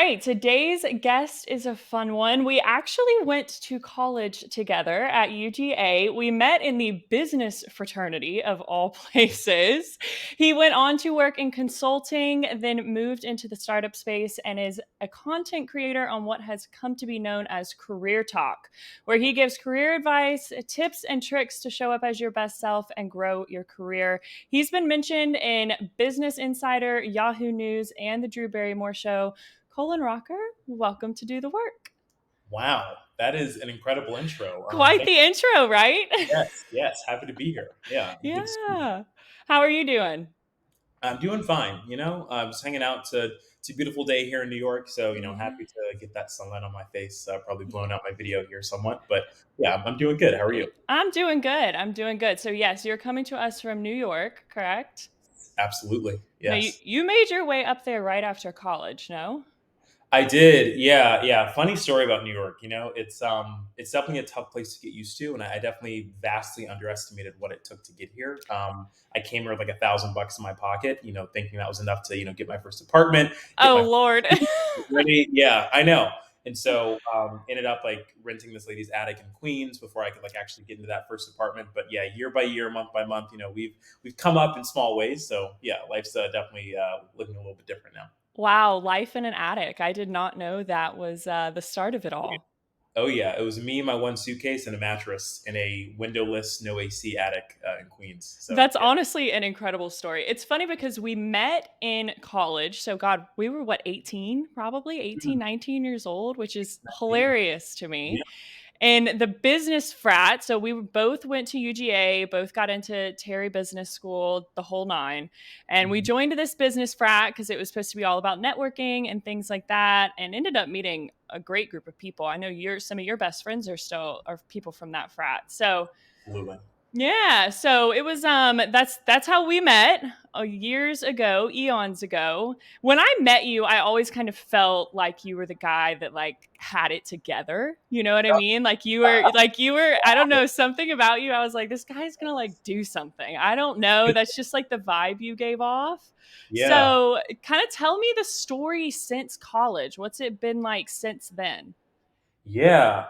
right. Today's guest is a fun one. We actually went to college together at UGA. We met in the business fraternity of all places. He went on to work in consulting, then moved into the startup space and is a content creator on what has come to be known as Career Talk, where he gives career advice, tips, and tricks to show up as your best self and grow your career. He's been mentioned in Business Insider, Yahoo News, and The Drew Barrymore Show. Colin Rocker, welcome to Do the Work. Wow, that is an incredible intro. Quite Thank the intro, right? Yes, yes, happy to be here. Yeah, good to see you. Yeah. How are you doing? I'm doing fine. I'm just hanging out. It's a beautiful day here in New York, so Yeah. happy to get that sunlight on my face. Probably blowing out my video here somewhat, but yeah, I'm doing good. How are you? I'm doing good. I'm doing good. So, yes, you're coming to us from New York, correct? Absolutely, Now, you, yes. you made your way up there right after college, no? I did. Yeah, yeah. Funny story about New York. It's definitely a tough place to get used to, and I definitely vastly underestimated what it took to get here. I came here with like $1,000 in my pocket, thinking that was enough to get my first apartment, get Oh, my Lord. ready. Yeah, I know. And so ended up like renting this lady's attic in Queens before I could like actually get into that first apartment. But yeah, year by year, month by month, we've come up in small ways. So yeah, life's definitely looking a little bit different now. Wow, life in an attic. I did not know that was the start of it all. Oh yeah, it was me, my one suitcase, and a mattress in a windowless, no AC attic in Queens. So That's yeah. honestly an incredible story. It's funny because we met in college. So, God, we were what, 18, probably Mm, 18, 19 years old, which is yeah. hilarious to Yeah. me. And the business frat. So, both went to UGA, both got into Terry Business School, the whole nine. And we Mhm. joined this business frat because it was supposed to be all about networking and things like that. And ended up meeting a great group of people. I know some of your best friends are people from that frat. So, Absolutely. yeah, so it was that's how we met years ago, eons ago. When I met you, I always kind of felt like you were the guy that like had it together. You know what I mean? Like you were I don't know, something about you. I was like this guy's going to like do something. I don't know, that's just like the vibe you gave off. Yeah. So, kind of tell me the story since college. What's it been like since then? Yeah.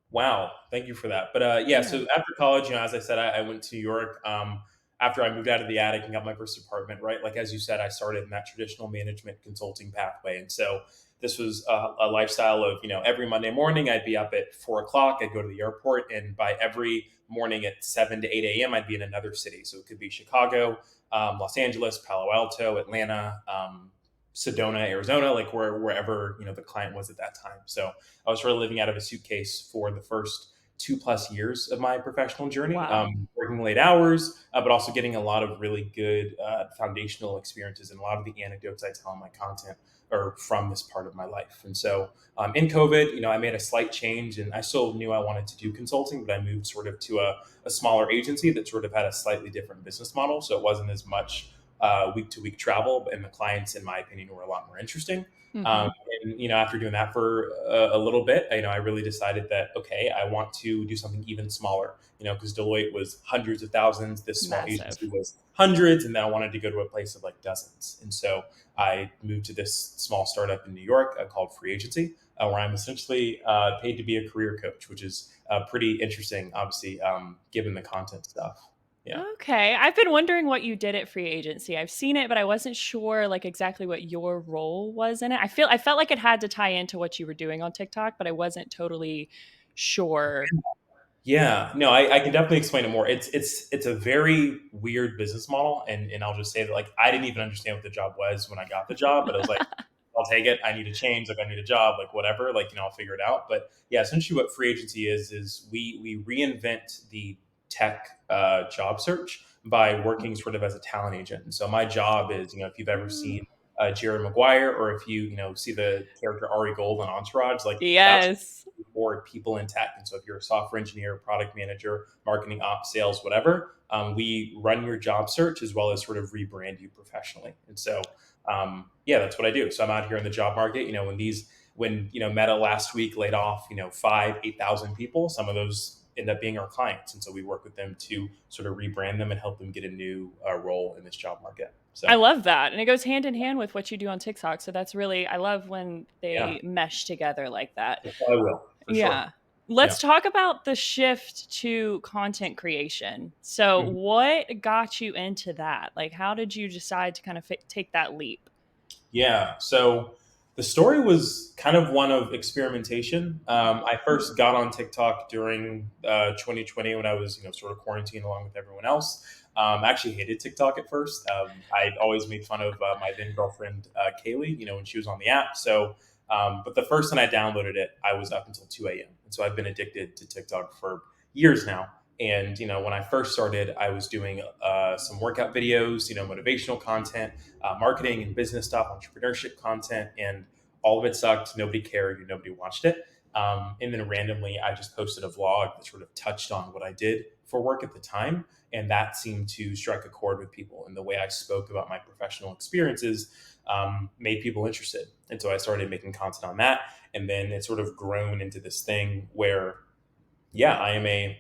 Wow. Thank you for that. But yeah, Yeah. so after college, as I said, I went to New York. After I moved out of the attic and got my first apartment, right? Like as you said, I started in that traditional management consulting pathway, and so this was a lifestyle of every Monday morning I'd be up at 4 o'clock. I'd go to the airport, and by every morning at 7 to 8 a.m. I'd be in another city. So it could be Chicago, Los Angeles, Palo Alto, Atlanta. Sedona, Arizona, like wherever the client was at that time. So I was sort of living out of a suitcase for the first 2+ years of my professional journey, Wow. working late hours, but also getting a lot of really good foundational experiences. And a lot of the anecdotes I tell in my content are from this part of my life. And so in COVID, I made a slight change, and I still knew I wanted to do consulting, but I moved sort of to a smaller agency that sort of had a slightly different business model. So it wasn't as much week to week travel, and the clients, in my opinion, were a lot more interesting. Um, Mhm. and after doing that for a little bit, I really decided that okay, I want to do something even smaller. Because Deloitte was hundreds of thousands, this small agency Massive. was hundreds, and then I wanted to go to a place of like dozens. And so I moved to this small startup in New York called Free Agency, where I'm essentially paid to be a career coach, which is pretty interesting, obviously, given the content stuff. Yeah. Okay. I've been wondering what you did at Free Agency. I've seen it, but I wasn't sure like exactly what your role was in it. I felt like it had to tie into what you were doing on TikTok, but I wasn't totally sure. Yeah, no, I can definitely explain it more. It's a very weird business model, and I'll just say that like I didn't even understand what the job was when I got the job, but I was like, I'll take it. I need a change, like I need a job, like whatever, like I'll figure it out. But yeah, essentially what free agency is we reinvent the tech job search by working sort of as a talent agent. And so my job is, if you've ever seen Jerry Maguire, or if you see the character Ari Gold on Entourage, like that's Yes. for people in tech. And so if you're a software engineer, product manager, marketing, ops, sales, whatever, we run your job search as well as sort of rebrand you professionally. And so, yeah, that's what I do. So I'm out here in the job market. When Meta last week laid off, 8,000 people, some of those end up being our clients. And so we work with them to sort of rebrand them and help them get a new role in this job market. I So love that, and it goes hand in hand with what you do on TikTok, so that's really, I love when yeah, they mesh together like that. that's what I will for sure. Yeah. Yeah. Let's talk about the shift to content creation. So, Mhm. what got you into that? Like, how did you decide to kind of take that leap? Yeah. So the story was kind of one of experimentation. I first got on TikTok during 2020 when I was, sort of quarantined along with everyone else. I actually hated TikTok at first. I'd always made fun of my then girlfriend Kaylee, when she was on the app. So, but the first time I downloaded it, I was up until 2 a.m. And so I've been addicted to TikTok for years now. And when I first started, I was doing some workout videos, motivational content, marketing and business stuff, entrepreneurship content, and all of it sucked. Nobody cared, and nobody watched it. And then randomly, I just posted a vlog that sort of touched on what I did for work at the time, and that seemed to strike a chord with people. And the way I spoke about my professional experiences made people interested, and so I started making content on that. And then it sort of grown into this thing where, yeah, I am a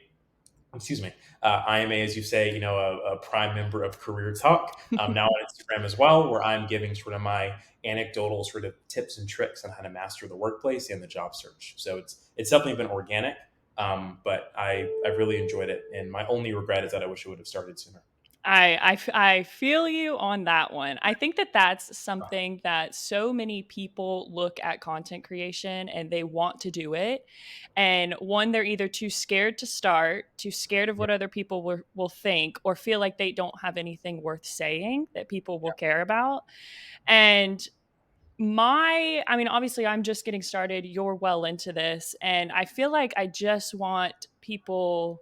excuse me, IMA, as you say, a prime member of Career Talk. Now on Instagram as well, where I'm giving sort of my anecdotal sort of tips and tricks on how to master the workplace and the job search. So it's definitely been organic, but I've really enjoyed it. And my only regret is that I wish I would have started sooner. I feel you on that one. I think that that's something that so many people look at content creation and they want to do it. And one, they're either too scared to start, too scared of Yeah, what other people will think, or feel like they don't have anything worth saying that people will care about. And I mean, obviously, I'm just getting started. You're well into this. And I feel like I just want people,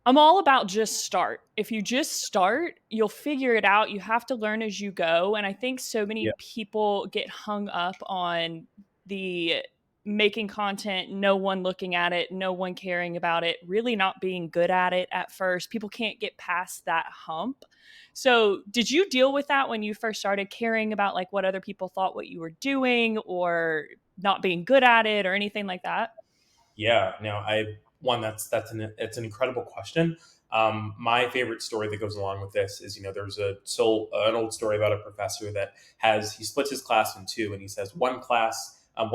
I'm all about just start. If you just start, you'll figure it out. You have to learn as you go. And I think so yeah, many people get hung up on the making content, no one looking at it, no one caring about it, really not being good at it at first. People can't get past that hump. So, did you deal with that when you first started caring about like what other people thought what you were doing or not being good at it or anything like that? yeah. No, I one that's an it's an incredible question. My favorite story that goes along with this is, there's an old story about a professor that he splits his class in two, and he says one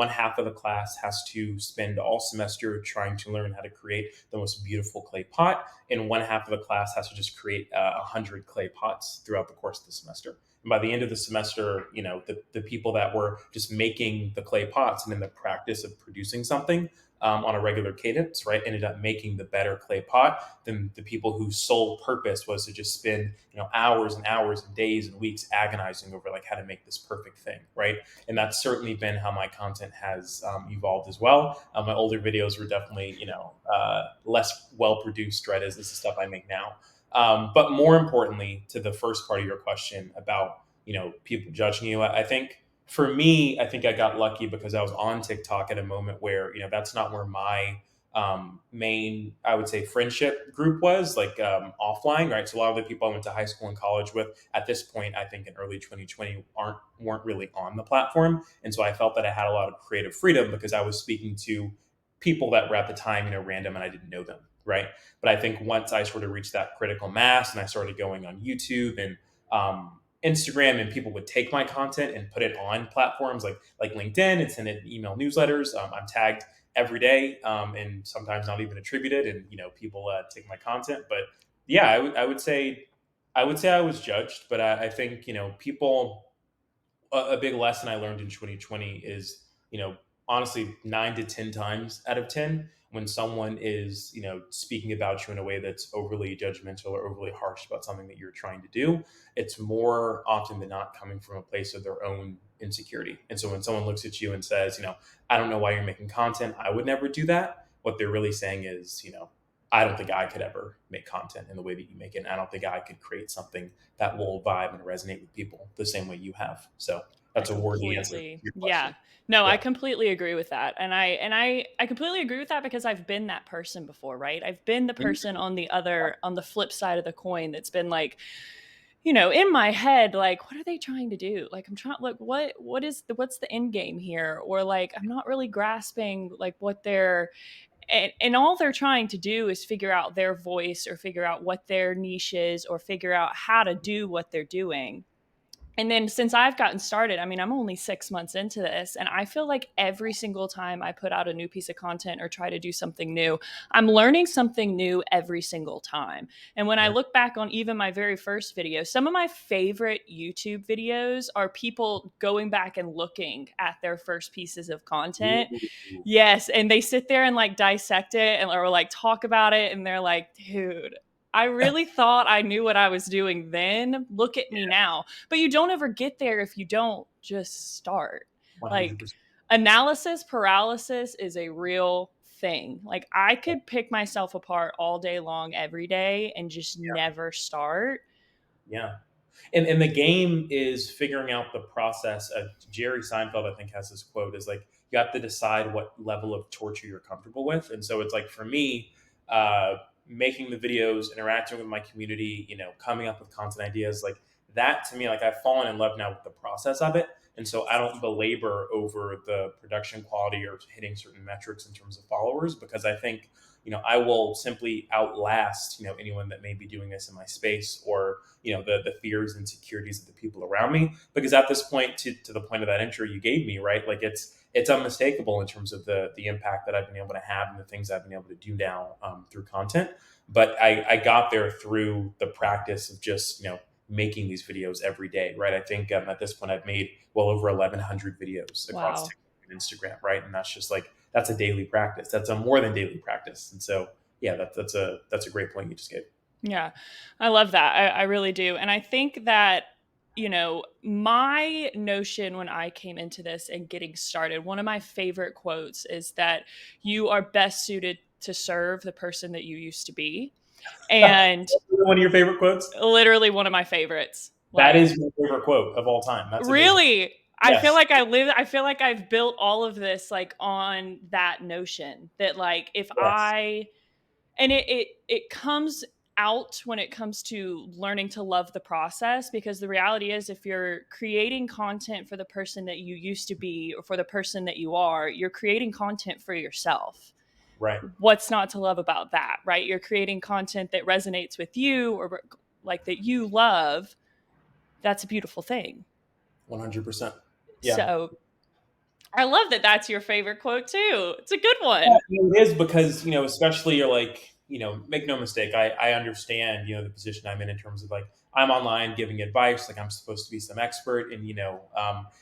half of the class has to spend all semester trying to learn how to create the most beautiful clay pot, and one half of the class has to just create 100 clay pots throughout the course of the semester. And by the end of the semester, the people that were just making the clay pots and in the practice of producing something on a regular cadence, right, ended up making the better clay pot than the people whose sole purpose was to just spend, hours and hours and days and weeks agonizing over like how to make this perfect thing, right? And that's certainly been how my content has evolved as well. My older videos were definitely, less well produced, right, as this is stuff I make now. But more importantly, to the first part of your question about, people judging you, I think for me, I think I got lucky because I was on TikTok at a moment where, that's not where my main, I would say, friendship group was, like offline, right? So a lot of the people I went to high school and college with at this point, I think in early 2020, weren't really on the platform, and so I felt that I had a lot of creative freedom because I was speaking to people that were at the time, random, and I didn't know them, right? But I think once I sort of reached that critical mass and I started going on YouTube and Instagram, and people would take my content and put it on platforms like LinkedIn and send it in email newsletters. I'm tagged every day, and sometimes not even attributed, and people take my content. But yeah, I would say I was judged, but I think people, a big lesson I learned in 2020 is, honestly, 9 to 10 times out of 10, when someone is, speaking about you in a way that's overly judgmental or overly harsh about something that you're trying to do, it's more often than not coming from a place of their own insecurity. And so when someone looks at you and says, I don't know why you're making content, I would never do that. What they're really saying is, I don't think I could ever make content in the way that you make it. And I don't think I could create something that will vibe and resonate with people the same way you have. So I that's a worthy answer to completely, your question. yeah. No, I Yeah. completely agree with that. And I completely agree with that because I've been that person before, right? I've been the Mhm. person on the flip side of the coin that's been like, in my head, like, what are they trying to do? Like, I'm trying, like, what's the end game here? Or like, I'm not really grasping like what they're And all they're trying to do is figure out their voice or figure out what their niche is or figure out how to do what they're doing. And then since I've gotten started, I mean, I'm only 6 months into this, and I feel like every single time I put out a new piece of content or try to do something new, I'm learning something new every single time. And when I Yeah. look back on even my very first video, some of my favorite YouTube videos are people going back and looking at their first pieces of content. Ooh. Yes, and they sit there and like dissect it and or like talk about it, and they're like, dude, I really thought I knew what I was doing then. Look at me now. But you don't ever get there if you don't just start. Like 100%. analysis paralysis is a real thing. Like I could pick myself apart all day long every day and just never start. Yeah. And the game is figuring out the process. Jerry Seinfeld, I think, has this quote is like, you have to decide what level of torture you're comfortable with. And so it's like, for me, uh, making the videos, interacting with my community, coming up with content ideas, like that to me, like I've fallen in love now with the process of it. And so I don't belabor over the production quality or hitting certain metrics in terms of followers, because I think, I will simply outlast, anyone that may be doing this in my space, or the fears and insecurities of the people around me, because at this point, to the point of that intro you gave me, right, like it's unmistakable in terms of the impact that I've been able to have and the things I've been able to do now, through content. But I got there through the practice of just making these videos every day, right? I think, at this point I've made well over 1,100 videos across Wow. TikTok and Instagram, right? And that's just like, that's a daily practice, that's a more than daily practice. And so yeah, that's a great point you just gave. Yeah, I love that. I really do. And I think that, my notion when I came into this and getting started, one of my favorite quotes is that you are best suited to serve the person that you used to be. And One of your favorite quotes? literally one of my favorites. That Like, is my favorite quote of all time. That's amazing. really, Yes. I feel like I've built all of this like on that notion that like if Yes. I and it comes out when it comes to learning to love the process, because the reality is if you're creating content for the person that you used to be or for the person that you are, you're creating content for yourself. Right. What's not to love about that, right? You're creating content that resonates with you or like that you love. That's a beautiful thing. 100%. Yeah. So I love that that's your favorite quote too. It's a good Yeah, one. it is, because especially, you're like, make no mistake, I understand, the position I'm in terms of like, I'm online giving advice, like I'm supposed to be some expert, and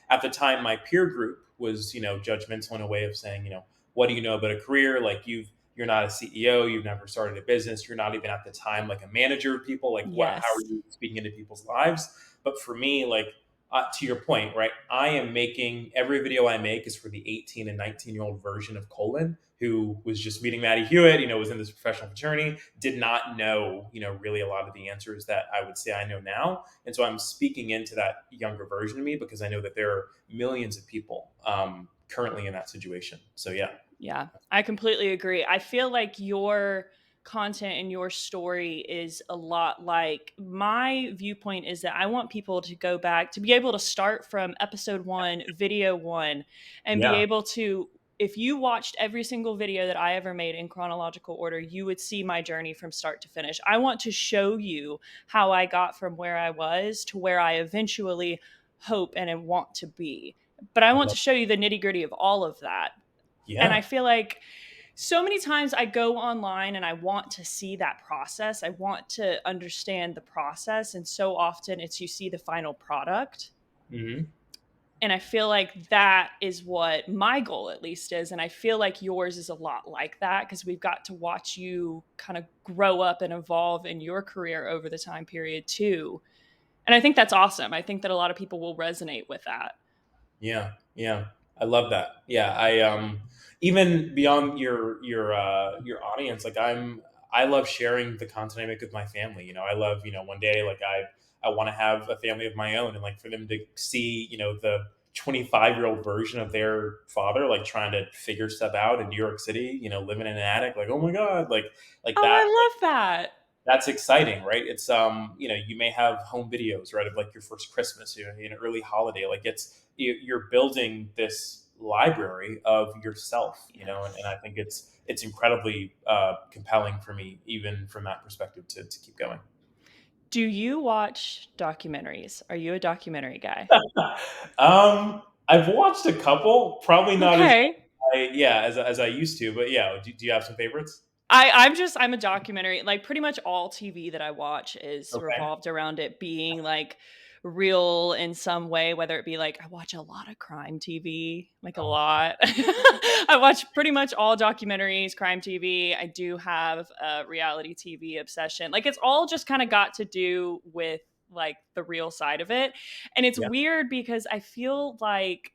at the time my peer group was judgmental in a way of saying, what do you know about a career? Like, you're not a CEO, you've never started a business, you're not even at the time like a manager of people. Like, what? How are Yes. you speaking into people's lives? But for me, like, to your point, right? I am making every video I make is for the 18 and 19-year-old version of Colin, who was just meeting Maddie Hewitt, was in this professional fraternity, did not know, really a lot of the answers that I would say I know now. And so I'm speaking into that younger version of me, because I know that there are millions of people, currently in that situation. So yeah. Yeah, I completely agree. I feel like your content and your story is a lot like my viewpoint is that I want people to go back to be able to start from episode one, video one, and be Yeah. able to, if you watched every single video that I ever made in chronological order, you would see my journey from start to finish. I want to show you how I got from where I was to where I eventually hope and want to be. But I I want to love. show you the nitty gritty of all of that. And I Yeah. feel like so many times I go online and I want to see that process. I want to understand the process. And so often it's you see the final product. Hmm. And I feel like that is what my goal at least is. And I feel like yours is a lot like that because we've got to watch you kind of grow up and evolve in your career over the time period too. And I think that's awesome. I think that a lot of people will resonate with that. Yeah, yeah, I love that. Yeah, I even beyond your audience, like I love sharing the content I make with my family. I love, one day, like I want to have a family of my own, and like for them to see the 25-year-old version of their father, like trying to figure stuff out in New York City, living in an attic, like, oh my god, like Oh, that. I love that. That's exciting, right? It's you may have home videos, right, of like your first Christmas, an early holiday. Like, you're building this library of yourself, and Yes. I think it's incredibly compelling for me, even from that perspective, to keep going. Do you watch documentaries? Are you a documentary guy? I've watched a couple, probably not as Okay. as I used to, but yeah. Do you have some favorites? I'm a documentary, like, pretty much all TV that I watch is Okay. revolved around it being, like, real in some way, whether it be, like, I watch a lot of crime TV, like, a Oh, lot. I watch pretty much all documentaries, crime TV. I do have a reality TV obsession. Like, it's all just kinda got to do with, like, the real side of it, and it's yeah. weird because I feel like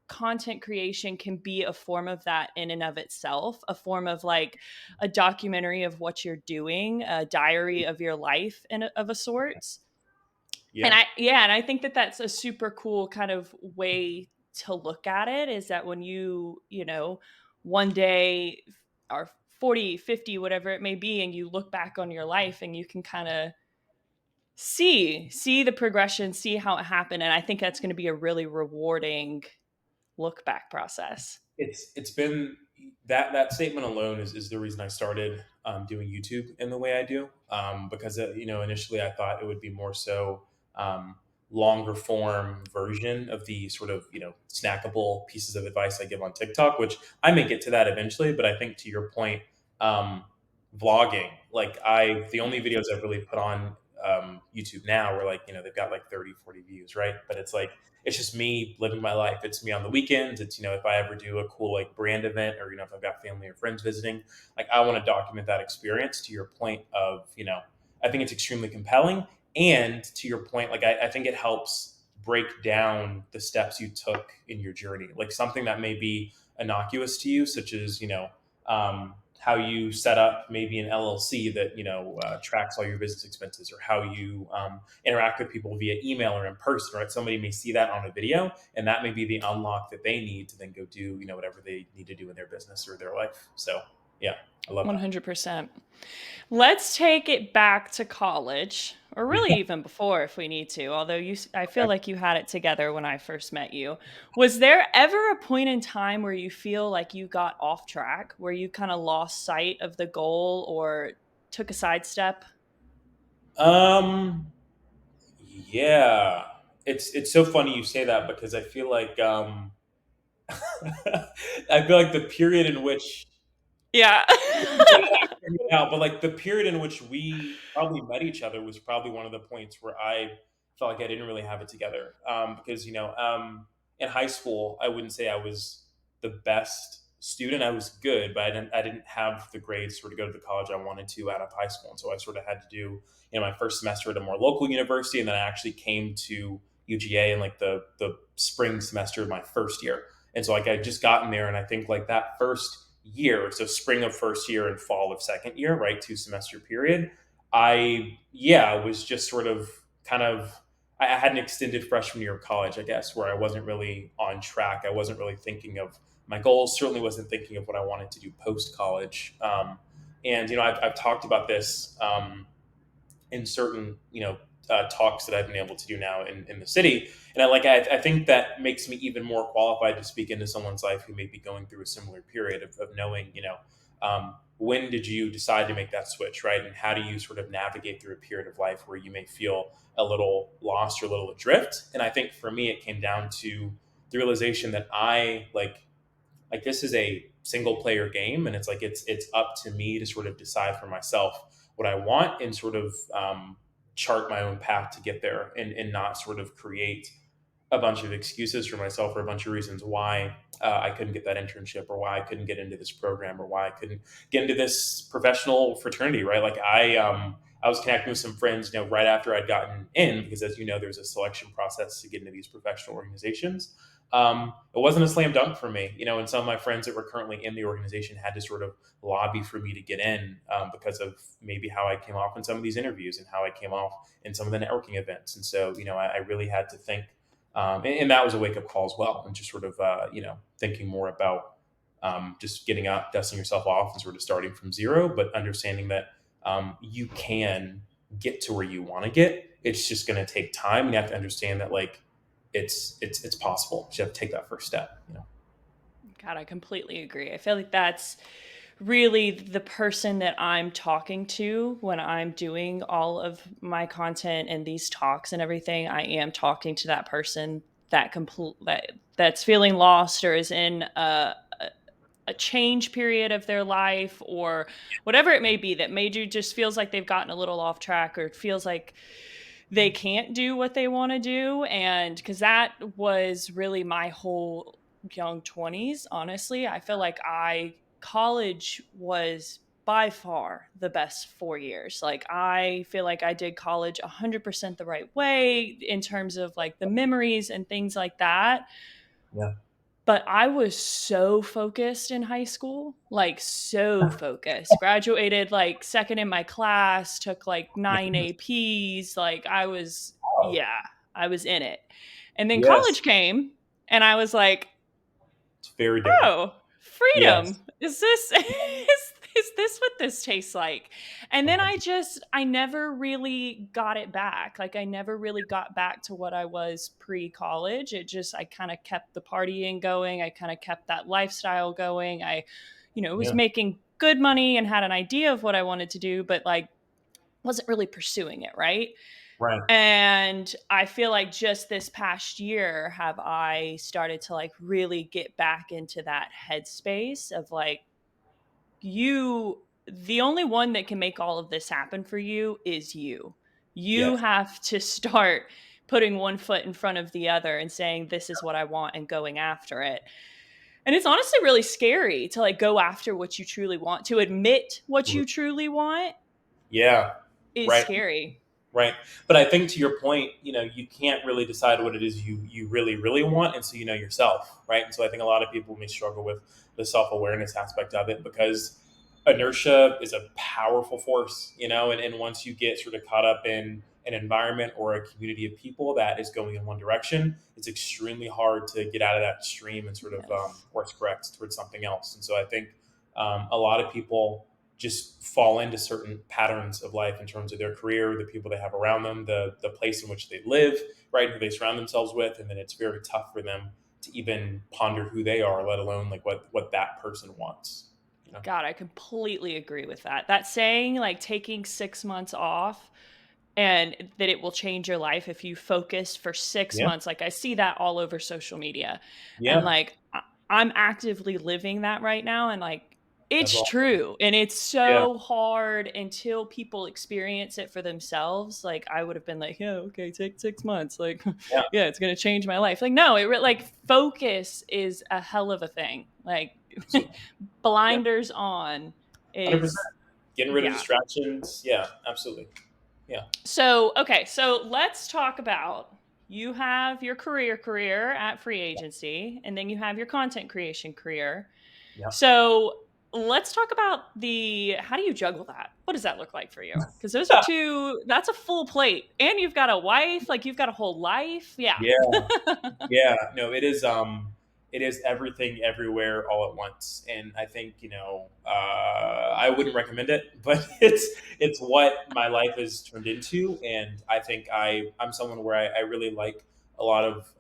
content creation can be a form of that in and of itself, a form of like a documentary of what you're doing, a diary of your life of a sort. And Yeah. I think that that's a super cool kind of way to look at it, is that when one day are 40, 50, whatever it may be, and you look back on your life and you can kind of see the progression, see how it happened. And I think that's going to be a really rewarding look back process. It's been that statement alone is the reason I started doing YouTube in the way I do, because initially I thought it would be more so um, longer form version of the sort of snackable pieces of advice I give on TikTok, which I may get to that eventually. But I think to your point, um, vlogging, like I the only Yes. videos I've really put on YouTube now were like they've got like 30, 40 views, right? But it's like it's just me living my life. It's me on the weekends. It's if I ever do a cool like brand event, or if I've got family or friends visiting, like I want to document that experience. To your point of I think it's extremely compelling, and to your point, like I think it helps break down the steps you took in your journey, like something that may be innocuous to you, such as how you set up maybe an LLC that tracks all your business expenses, or how you interact with people via email or in person, right? Somebody may see that on a video, and that may be the unlock that they need to then go do, whatever they need to do in their business or their life. So, yeah, I love that. 100%. Let's take it back to college, or really Yeah. even before if we need to. Although I feel Okay. like you had it together when I first met you. Was there ever a point in time where you feel like you got off track, where you kind of lost sight of the goal or took a sidestep? Um, yeah, it's so funny you say that, because I feel like I feel like the period in which Yeah. figured it out. But like the period in which we probably met each other was probably one of the points where I felt like I didn't really have it together. Because in high school, I wouldn't say I was the best student. I was good, but I didn't have the grades sort of go to the college I wanted to out of high school, and so I sort of had to do my first semester at a more local university, and then I actually came to UGA in like the spring semester of my first year. And so like I just gotten there, and I think like that first year, so spring of first year and fall of second year, right, 2 semester period, I was just sort of kind of I had an extended freshman year of college, I guess, where I wasn't really on track. I wasn't really thinking of my goals. Certainly wasn't thinking of what I wanted to do post college. And I've talked about this in certain talks that I've been able to do now in the city. And I think that makes me even more qualified to speak into someone's life who may be going through a similar period of knowing when did you decide to make that switch, right? And how do you sort of navigate through a period of life where you may feel a little lost or a little adrift? And I think for me, it came down to the realization that I like this is a single player game, and it's up to me to sort of decide for myself what I want, and sort of chart my own path to get there, and not sort of create a bunch of excuses for myself, or a bunch of reasons why I couldn't get that internship, or why I couldn't get into this program, or why I couldn't get into this professional fraternity, right? Like I was connecting with some friends, right after I'd gotten in, because as you know, there's a selection process to get into these professional organizations. It wasn't a slam dunk for me, and some of my friends that were currently in the organization had to sort of lobby for me to get in, because of maybe how I came off in some of these interviews, and how I came off in some of the networking events. And so, I really had to think, and that was a wake up call as well, and just sort of thinking more about just getting up, dusting yourself off, and sort of starting from zero, but understanding that you can get to where you want to get. It's just going to take time, and you have to understand that like it's possible. You have to take that first step. God, I completely agree. I feel like that's really the person that I'm talking to when I'm doing all of my content and these talks and everything. I am talking to that person that's feeling lost or is in a change period of their life or whatever it may be that made you just feels like they've gotten a little off track or it feels like they can't do what they want to do. And because that was really my whole young 20s, honestly, I feel like college was by far the best 4 years. Like, I feel like I did college 100% the right way in terms of like the memories and things like that. Yeah. But I was so focused in high school, like so focused. Graduated like second in my class, took like My 9 goodness. APs, like Wow. yeah, I was in it. And then Yes. college came and I was like, It's very different. oh, Yes. freedom. Is this is this what this tastes like? And then 100. I never really got it back. Like, I never really got back to what I was pre-college. I kind of kept the partying going. I kind of kept that lifestyle going. Was Yeah. making good money and had an idea of what I wanted to do, but like wasn't really pursuing it, right? Right. And I feel like just this past year have I started to like really get back into that headspace of like, the only one that can make all of this happen for you is you. You Yes. have to start putting one foot in front of the other and saying, this is what I want and going after it. And it's honestly really scary to like go after what you truly want, to admit what you truly want Yeah. is Right. scary. Right. But I think to your point, you can't really decide what it is you really, really want until you know yourself. Right. And so I think a lot of people may struggle with the self awareness aspect of it because inertia is a powerful force, and once you get sort of caught up in an environment or a community of people that is going in one direction, it's extremely hard to get out of that stream and sort of Yes. course correct towards something else. And so I think a lot of people just fall into certain patterns of life in terms of their career, the people they have around them, the place in which they live, right, who they surround themselves with, and then it's very tough for them to even ponder who they are, let alone like what that person wants. You know? God, I completely agree with that. That saying, like taking 6 months off and that it will change your life if you focus for six Yeah, months. Like, I see that all over social media. And yeah, like, I'm actively living that right now. And like, that's it's all. true. And it's Yeah, so hard until people experience it for themselves. Like, I would have been like, yeah, okay, take 6 months. Like, yeah, yeah, it's going to change my life. Like, no, like focus is a hell of a thing. Like, absolutely. Yeah, blinders on 100%. is, Getting rid of yeah. distractions. Yeah, absolutely. Yeah, So, okay, so let's talk about, you have your career at free agency and then you have your content creation career. yeah. So, let's talk about the how do you juggle that? What does that look like for you? Cuz those are two, that's a full plate. And you've got a wife, like you've got a whole life. Yeah. Yeah. Yeah, no, it is everything everywhere all at once, and I think I wouldn't recommend it, but it's what my life has turned into, and I think I'm someone where I really like a lot of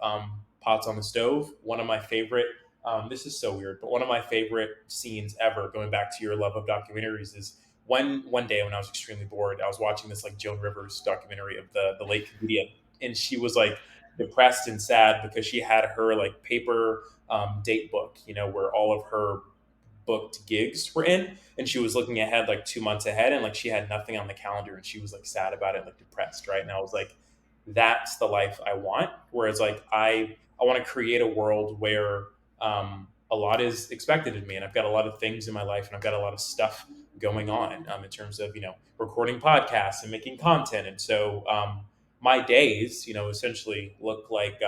pots on the stove. One of my favorite, this is so weird, but one of my favorite scenes ever, going back to your love of documentaries, is one day when I was extremely bored, I was watching this like Joan Rivers documentary of the late comedian, and she was like depressed and sad because she had her like paper date book, where all of her booked gigs were in, and she was looking ahead like 2 months ahead, and like she had nothing on the calendar, and she was like sad about it, like depressed, right? And I was like, that's the life I want. Whereas like I want to create a world where a lot is expected of me, and I've got a lot of things in my life, and I've got a lot of stuff going on in terms of recording podcasts and making content, and so my days, essentially look like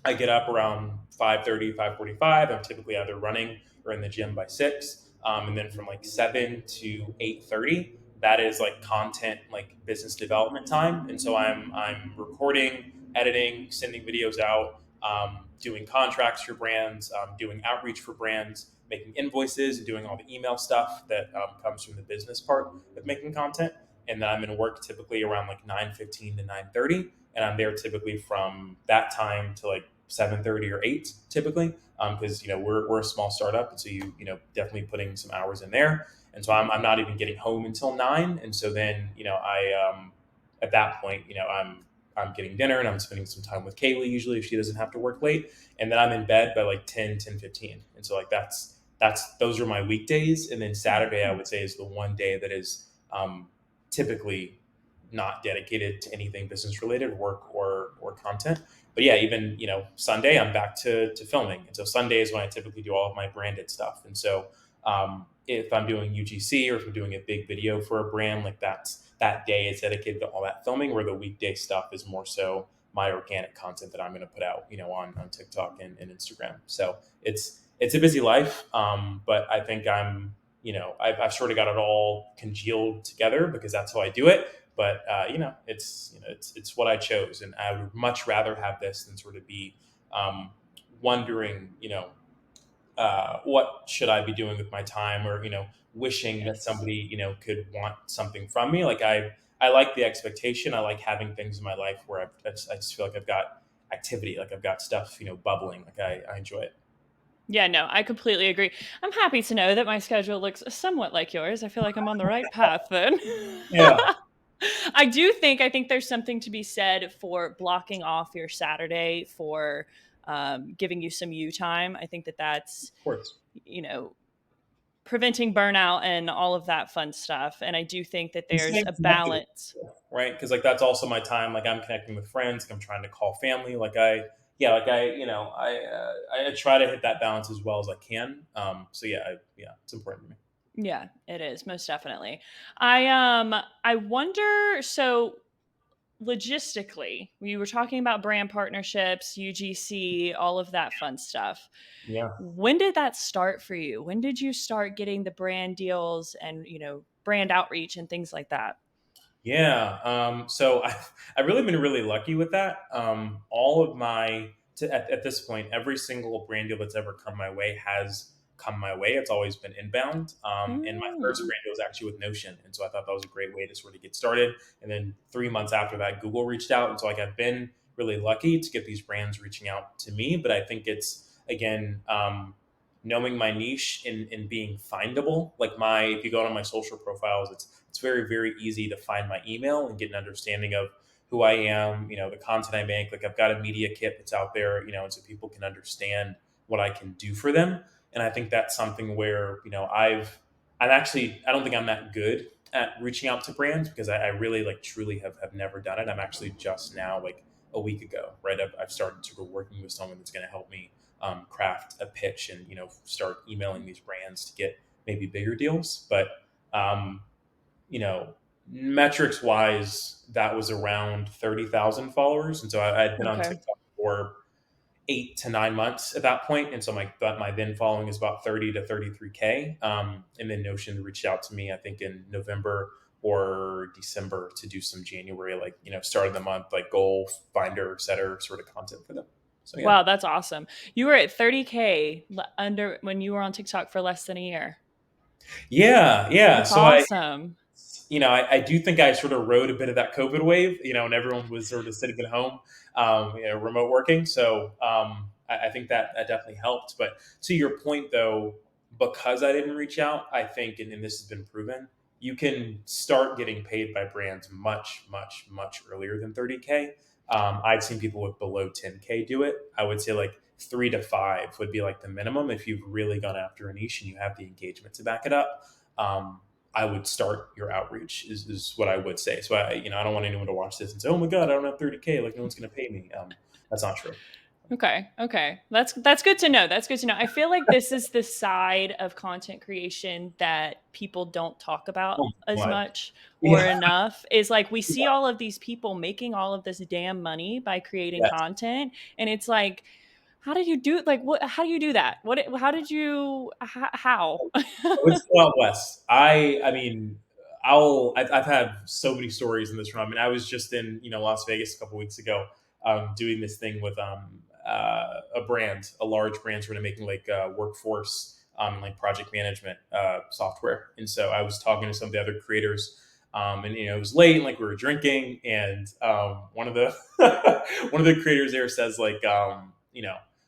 I get up around 5:30, 5:45. I'm typically either running or in the gym by 6. And then from like 7 to 8:30, that is like content, like business development time. And so I'm recording, editing, sending videos out, doing contracts for brands, doing outreach for brands, making invoices, and doing all the email stuff that comes from the business part of making content. And then I'm in work typically around like 9:15 to 9:30, and I'm there typically from that time to like 7:30 or 8 typically, because we're a small startup, and so definitely putting some hours in there, and so I'm not even getting home until 9, and so then I at that point I'm getting dinner and I'm spending some time with Kaylee usually if she doesn't have to work late, and then I'm in bed by like 10:15, and so like that's those are my weekdays, and then Saturday I would say is the one day that is typically not dedicated to anything business related, work or content. But yeah, even Sunday I'm back to filming, and so Sunday is when I typically do all of my branded stuff. And so if I'm doing UGC or if I'm doing a big video for a brand, like that day is dedicated to all that filming, where the weekday stuff is more so my organic content that I'm going to put out, on TikTok and Instagram. So it's a busy life, but I think I've sort of got it all congealed together because that's how I do it. But it's what I chose, and I would much rather have this than sort of be wondering, what should I be doing with my time, or wishing that Yes. somebody could want something from me. Like I like the expectation. I like having things in my life where I just feel like I've got activity, like I've got stuff bubbling. Like I enjoy it. Yeah, no, I completely agree. I'm happy to know that my schedule looks somewhat like yours. I feel like I'm on the right path then. Yeah, of I think there's something to be said for blocking off your Saturday for giving you some you time. I think that that's, course. you know, preventing burnout and all of that fun stuff. And I do think that And there's staying a connected with balance. people, right? Because like that's also my time. Like I'm connecting with friends. Like I'm trying to call family. Yeah, like I try to hit that balance as well as I can. So yeah, it's important to me. Yeah, it is most definitely. I wonder, so logistically, we were talking about brand partnerships, UGC, all of that fun stuff. Yeah. When did that start for you? When did you start getting the brand deals and, brand outreach and things like that? Yeah. So I've really been really lucky with that. All of at this point, every single brand deal that's ever come my way has come my way. It's always been inbound. And my first Mm. brand deal was actually with Notion. And so I thought that was a great way to sort of get started. And then 3 months after that, Google reached out. And so like I've been really lucky to get these brands reaching out to me. But I think it's, again, knowing my niche and being findable. If you go on my social profiles, it's very, very easy to find my email and get an understanding of who I am, the content I make. Like I've got a media kit that's out there, and so people can understand what I can do for them. And I think that's something where, I don't think I'm that good at reaching out to brands because I really like truly have never done it. I'm actually just now, like a week ago, right? I've started sort of working with someone that's going to help me craft a pitch and, start emailing these brands to get maybe bigger deals. But, um, you know, metrics wise, that was around 30,000 followers. And so I'd been on Okay. TikTok for 8 to 9 months at that point. And so my then following is about 30 to 33K. And then Notion reached out to me, I think in November or December to do some January, like, start of the month, like goal finder, setter sort of content for them. So yeah. Wow, that's awesome. You were at 30K under when you were on TikTok for less than a year. Yeah. Yeah. That's So awesome. I do think I sort of rode a bit of that COVID wave, and everyone was sort of sitting at home, remote working. So I think that definitely helped. But to your point, though, because I didn't reach out, I think, and this has been proven, you can start getting paid by brands much, much, much earlier than 30K. I've seen people with below 10K do it. I would say like 3 to 5 would be like the minimum if you've really gone after a niche and you have the engagement to back it up. Um, I would start your outreach is what I would say. So I don't want anyone to watch this and say, "Oh my god, I don't have 30K. Like no one's going to pay me." That's not true. Okay. Okay. That's good to know. That's good to know. I feel like this is the side of content creation that people don't talk about Oh as my, much or yeah, enough. Is like we see all of these people making all of this damn money by creating yes. content, and it's like, how did you do? Like, what? How do you do that? What? How did you? How? I would go out west. I mean, I've had so many stories in this room. I mean, I was just in Las Vegas a couple weeks ago, doing this thing with a large brand, sort of making like workforce like project management software. And so I was talking to some of the other creators. And it was late, and like we were drinking, and one of the one of the creators there says like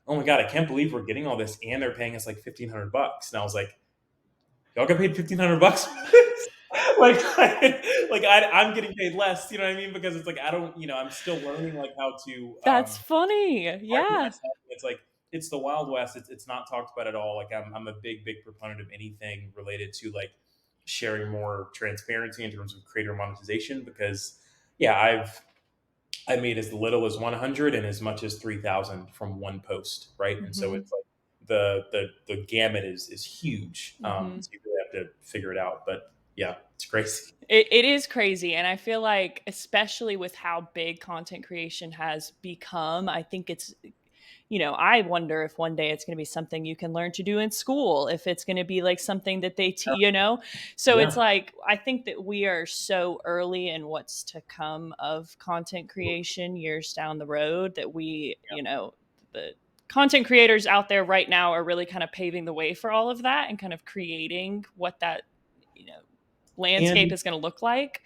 oh my god, I can't believe we're getting all this, and they're paying us like $1,500. And I was like, y'all got paid $1,500 for this? like, I'm getting paid less. You know what I mean? Because it's like I don't. I'm still learning like how to That's funny. market Yeah. myself. It's like it's the Wild West. It's not talked about at all. Like I'm a big proponent of anything related to like sharing more transparency in terms of creator monetization because yeah, I made as little as 100 and as much as 3,000 from one post, right? And so Mhm. it's like the gamut is huge. Mhm. So you really have to figure it out. But yeah, it's crazy. It is crazy, and I feel like especially with how big content creation has become, I think it's I wonder if one day it's going to be something you can learn to do in school, if it's going to be like something that So it's Yeah, like, I think that we are so early in what's to come of content creation years down the road that the content creators out there right now are really kind of paving the way for all of that and kind of creating what that, you know, landscape and is going to look like.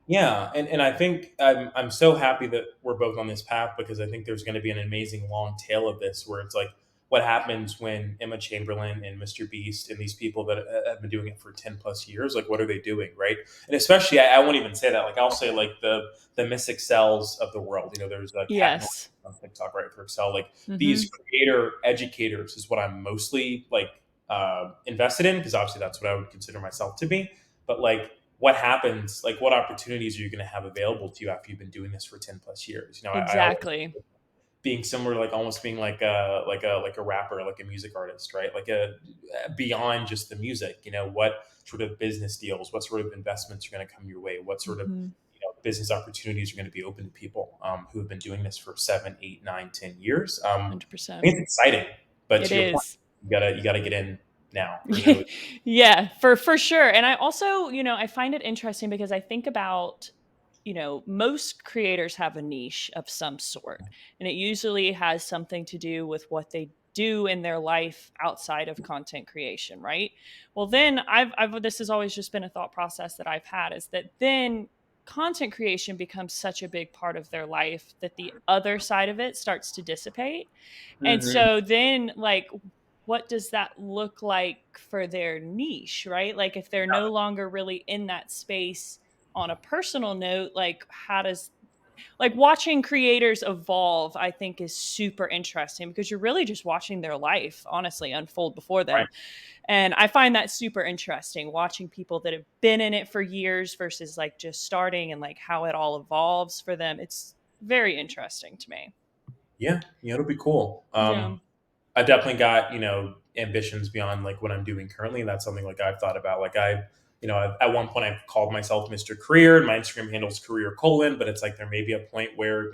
yeah, and I think I'm so happy that we're both on this path because I think there's going to be an amazing long tail of this where it's like what happens when Emma Chamberlain and Mr. Beast and these people that have been doing it for 10 plus years, like what are they doing, right? And especially, I won't even say that. Like I'll say like the Miss Excels of the world. There's a cat noise Yes. on TikTok, right, for Excel. Like these Hmm. creator educators is what I'm mostly like invested in because obviously that's what I would consider myself to be. But like what happens, like what opportunities are you going to have available to you after you've been doing this for 10 plus years? I always Exactly. being similar, like almost being like a rapper, like a music artist, right? Like a beyond just the music, what sort of business deals, what sort of investments are going to come your way, what sort of Hmm. business opportunities are going to be open to people who have been doing this for 7, 8, 9, 10 years. I 100%. think it's exciting, but It to your point, is. you gotta get in now, or you gotta. Yeah, for sure. And I also, I find it interesting because I think about, most creators have a niche of some sort, and it usually has something to do with what they do in their life outside of content creation, right? Well, then I've this has always just been a thought process that I've had is that then content creation becomes such a big part of their life that the other side of it starts to dissipate. And Mhm. so then, like, what does that look like for their niche, right? Like, if they're no longer really in that space on a personal note, like, how does, like, watching creators evolve, I think is super interesting because you're really just watching their life, honestly, unfold before Right. them. And I find that super interesting watching people that have been in it for years versus like just starting and like how it all evolves for them. It's very interesting to me. Yeah, it'll be cool. Yeah. I definitely got, ambitions beyond like what I'm doing currently. And that's something like I've thought about. Like at one point I called myself Mr. Career and my Instagram handle's career colon, but it's like there may be a point where,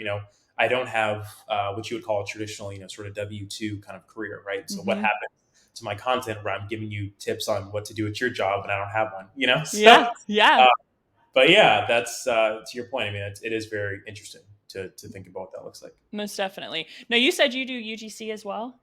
I don't have what you would call a traditional, sort of W-2 kind of career, right? So what Hmm. happens to my content where I'm giving you tips on what to do at your job and I don't have one, So, Yeah. Yeah. uh, but yeah, that's to your point. I mean, it is very interesting to think about what that looks like. Most definitely. Now, you said you do UGC as well.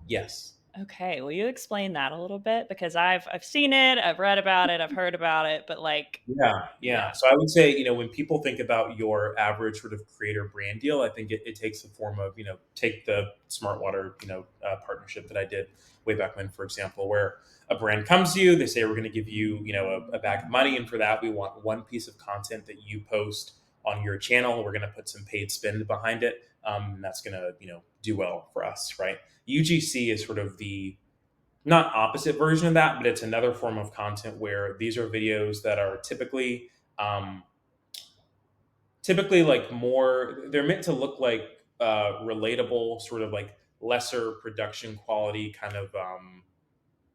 Yes. Okay, will you explain that a little bit? Because I've seen it, I've read about it, I've heard about it, but like, Yeah, yeah. yeah. So I would say, when people think about your average sort of creator brand deal, I think it takes the form of, take the Smart Water, partnership that I did way back when, for example, where a brand comes to you, they say, we're going to give you, a bag of money. And for that, we want one piece of content that you post on your channel. We're going to put some paid spend behind it. And that's going to, do well for us, right? UGC is sort of the not opposite version of that, but it's another form of content where these are videos that are um, typically like more. They're meant to look like relatable, sort of like lesser production quality, kind of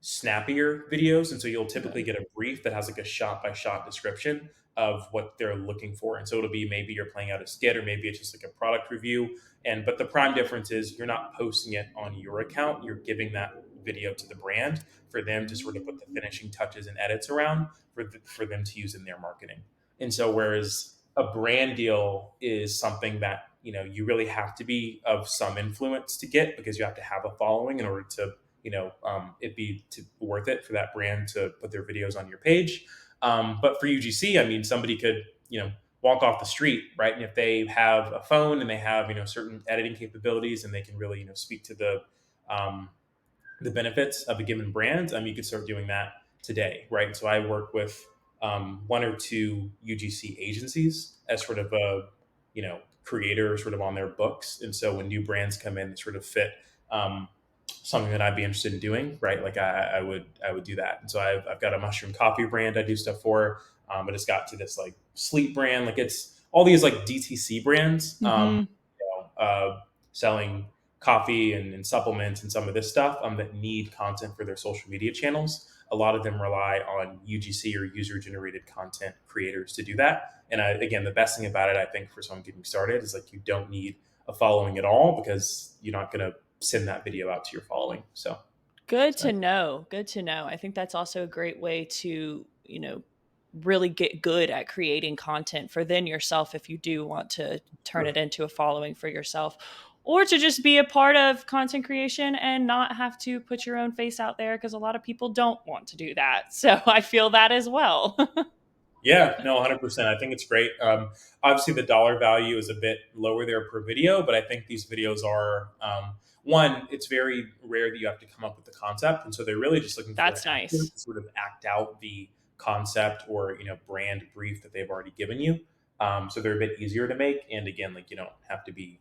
snappier videos. And so you'll typically Okay. get a brief that has like a shot by shot description of what they're looking for. And so it'll be maybe you're playing out a skit or maybe it's just like a product review. But the prime difference is you're not posting it on your account. You're giving that video to the brand for them to sort of put the finishing touches and edits around for them to use in their marketing. And so whereas a brand deal is something that, you really have to be of some influence to get because you have to have a following in order to it be worth it for that brand to put their videos on your page. But for UGC, I mean, somebody could, walk off the street, right? And if they have a phone and they have, certain editing capabilities, and they can really, speak to um, the benefits of a given brand, you could start doing that today, right? And so I work with one or two UGC agencies as sort of a creator sort of on their books, and so when new brands come in that sort of fit something that I'd be interested in doing, right? Like I would do that. And so I've got a mushroom coffee brand I do stuff for, but it's got to this like sleep brand, like it's all these like DTC brands, Hmm. selling coffee and supplements and some of this stuff that need content for their social media channels. A lot of them rely on UGC or user generated content creators to do that. And again, the best thing about it, I think, for someone getting started is like you don't need a following at all, because you're not going to send that video out to your following. Good So to know. Good to know. I think that's also a great way to, really get good at creating content for then yourself if you do want to turn it sure. into a following for yourself, or to just be a part of content creation and not have to put your own face out there, because a lot of people don't want to do that. So I feel that as well. Yeah, no, 100%. I think it's great. Obviously, the dollar value is a bit lower there per video, but I think these videos are one. It's very rare that you have to come up with the concept, and so they're really just looking for an That's actor nice. to sort of act out the concept or brand brief that they've already given you. So they're a bit easier to make, and again, like you don't have to be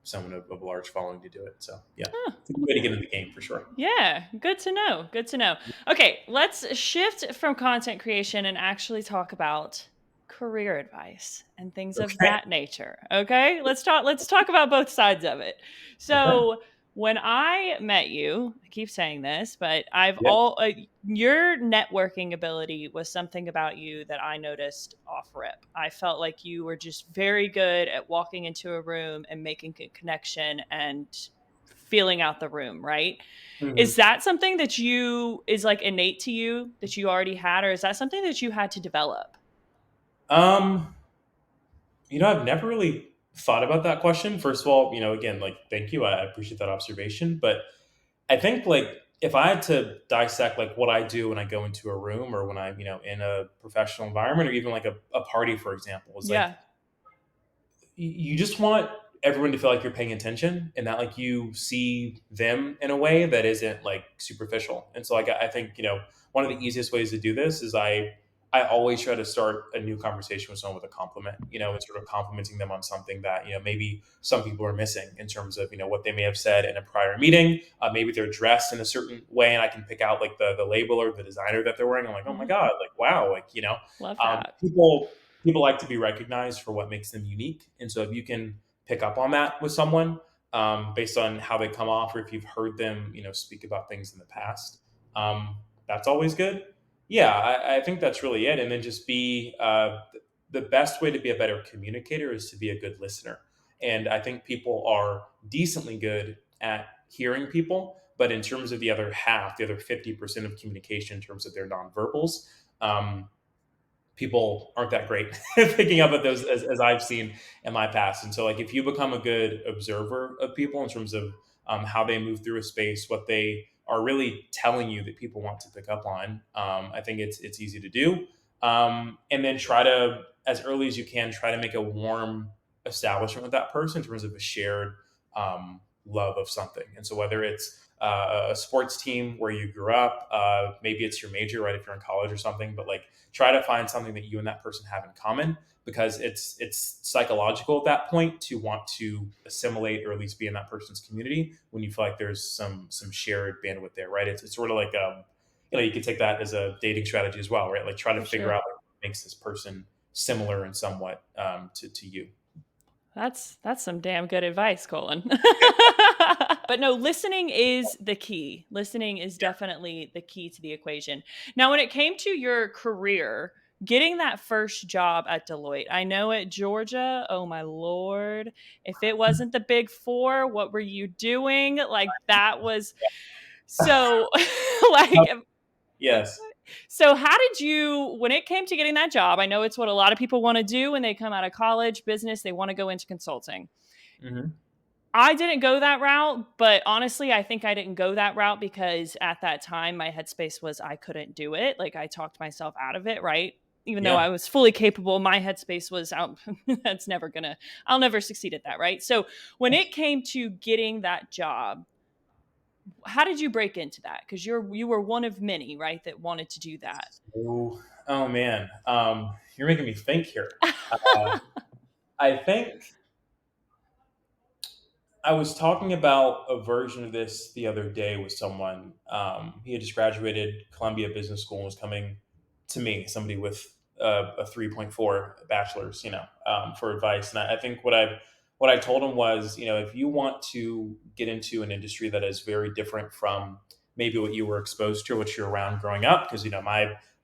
someone of a large following to do it. So yeah, Huh. it's a good way to get in the game for sure. Yeah, good to know. Good to know. Okay, let's shift from content creation and actually talk about career advice and things of Okay. that nature. Okay? Let's talk about both sides of it. Okay. So, when I met you, I keep saying this, but I've Yeah. all your networking ability was something about you that I noticed off rip. I felt like you were just very good at walking into a room and making a connection and feeling out the room, right? Is Mhm. that something that you is like innate to you that you already had, or is that something that you had to develop? Um, I've never really thought about that question. First of all, again, like, thank you. I appreciate that observation. But I think, like, if I had to dissect, like, what I do when I go into a room or when I'm, in a professional environment or even like a party, for example, is like, Yeah. you just want everyone to feel like you're paying attention and that like you see them in a way that isn't like superficial. And so like I think one of the easiest ways to do this is I always try to start a new conversation with someone with a compliment, and sort of complimenting them on something that maybe some people are missing in terms of what they may have said in a prior meeting. Maybe they're dressed in a certain way and I can pick out like the label or the designer that they're wearing. I'm like, oh my Mhm. god, like wow, like Love that. people like to be recognized for what makes them unique. And so if you can pick up on that with someone, based on how they come off, or if you've heard them, speak about things in the past, that's always good. Yeah, I think that's really it. And then just be the best way to be a better communicator is to be a good listener. And I think people are decently good at hearing people, but in terms of the other half, the other 50% of communication, in terms of their nonverbals, um, people aren't that great picking up at those, as I've seen in my past. And so, like, if you become a good observer of people in terms of how they move through a space, what they are really telling you that people want to pick up on, I think it's easy to do. And then try to, as early as you can, try to make a warm establishment with that person in terms of a shared love of something. And so, whether it's a sports team where you grew up, maybe it's your major, right? If you're in college or something, but like try to find something that you and that person have in common, because it's psychological at that point to want to assimilate or at least be in that person's community when you feel like there's some shared bandwidth there, right? It's sort of like you could take that as a dating strategy as well, right? Like try to For figure sure. out what makes this person similar and somewhat to you. That's some damn good advice, Colin. But no, listening is the key. Listening is Yeah. definitely the key to the equation. Now, when it came to your career, getting that first job at Deloitte, I know at Georgia, oh my lord, if it wasn't the big four, what were you doing? Like that was so like Yes. so how did you when it came to getting that job, I know it's what a lot of people want to do when they come out of college, business, they want to go into consulting. Hmm. I didn't go that route, but honestly, I think I didn't go that route because at that time my headspace was I couldn't do it. Like I talked myself out of it, right? even though Yeah. I was fully capable, my headspace was out. That's never gonna, I'll never succeed at that. Right. So when it came to getting that job, how did you break into that? Because you were one of many, right, that wanted to do that. Oh, oh man. You're making me think here. Uh, I think I was talking about a version of this the other day with someone. He had just graduated Columbia Business School and was coming to me, somebody with a 3.4 bachelor's, for advice. And I think what I told him was, if you want to get into an industry that is very different from maybe what you were exposed to, or what you're around growing up, because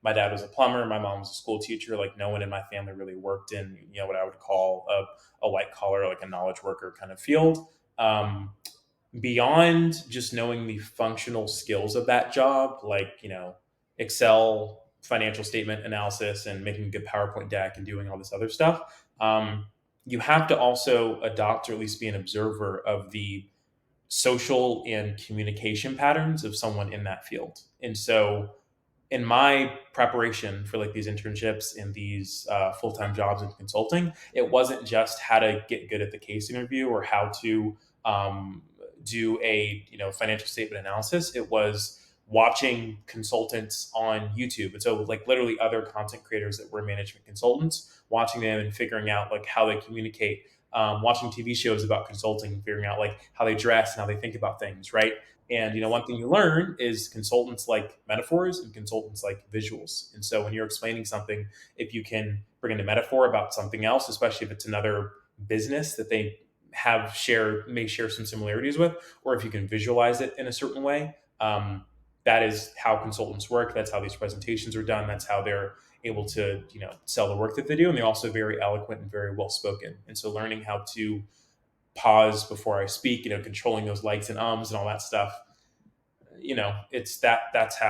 my dad was a plumber, my mom was a school teacher. Like no one in my family really worked in what I would call a white collar, like a knowledge worker kind of field. um, Beyond just knowing the functional skills of that job, like Excel, financial statement analysis, and making a good PowerPoint deck and doing all this other stuff, you have to also adopt or at least be an observer of the social and communication patterns of someone in that field. And so in my preparation for like these internships and these full-time jobs in consulting, it wasn't just how to get good at the case interview or how to um, do a financial statement analysis. It was watching consultants on YouTube, and so like literally other content creators that were management consultants, watching them and figuring out like how they communicate. Watching TV shows about consulting and figuring out like how they dress and how they think about things, right? And Nice. one thing you learn is consultants like metaphors and consultants like visuals. And so when you're explaining something, if you can bring in a metaphor about something else, especially if it's another business that they may share some similarities with, or if you can visualize it in a certain way, that is how consultants work. That's how these presentations are done. That's how they're able to sell the work that they do. And they're also very eloquent and very well spoken. And so learning how to pause before I speak, controlling those likes and ums and all that stuff. It's that's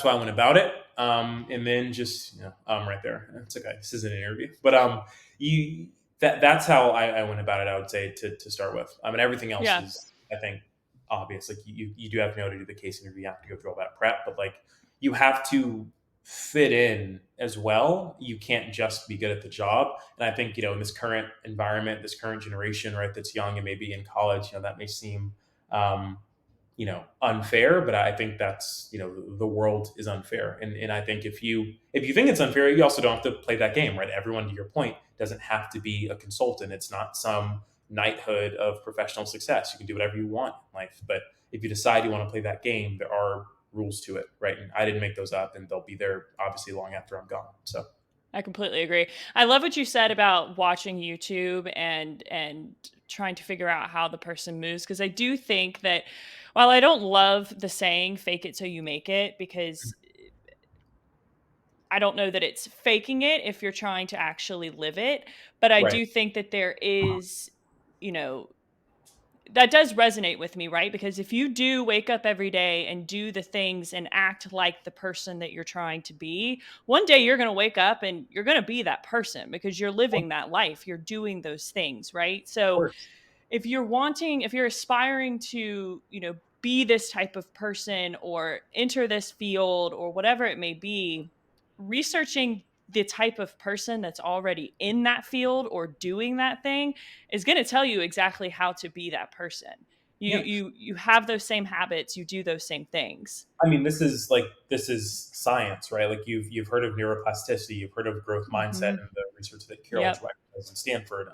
why I went about it. And then just right there. It's okay. This isn't an interview, but you that's how I went about it. I would say to start with. I mean, everything else Yeah, is, I think, obvious. Like you do have to know how to do the case interview. You have to go through all that prep, but like you have to fit in as well. You can't just be good at the job. And I think in this current environment, this current generation, right, that's young and maybe in college, that may seem um, unfair, but I think that's the world is unfair. And I think if you think it's unfair, you also don't have to play that game, right? Everyone, to your point, doesn't have to be a consultant. It's not some knighthood of professional success. You can do whatever you want in life, but if you decide you want to play that game, there are rules to it, right? And I didn't make those up, and they'll be there obviously long after I'm gone. So I completely agree. I love what you said about watching YouTube and trying to figure out how the person moves, because I do think that while I don't love the saying "fake it till you make it," because I don't know that it's faking it if you're trying to actually live it, but I right, do think that there is, you know, that does resonate with me, right? Because if you do wake up every day and do the things and act like the person that you're trying to be, one day you're going to wake up and you're going to be that person because you're of living that life. You're doing those things, right? So course, if you're aspiring to, be this type of person or enter this field or whatever it may be, researching the type of person that's already in that field or doing that thing is going to tell you exactly how to be that person. You yeah. you have those same habits, you do those same things. I mean, this is science, right? Like you've heard of neuroplasticity, you've heard of growth mindset, Mhm. and the research that Carol Yep. Dweck does in Stanford.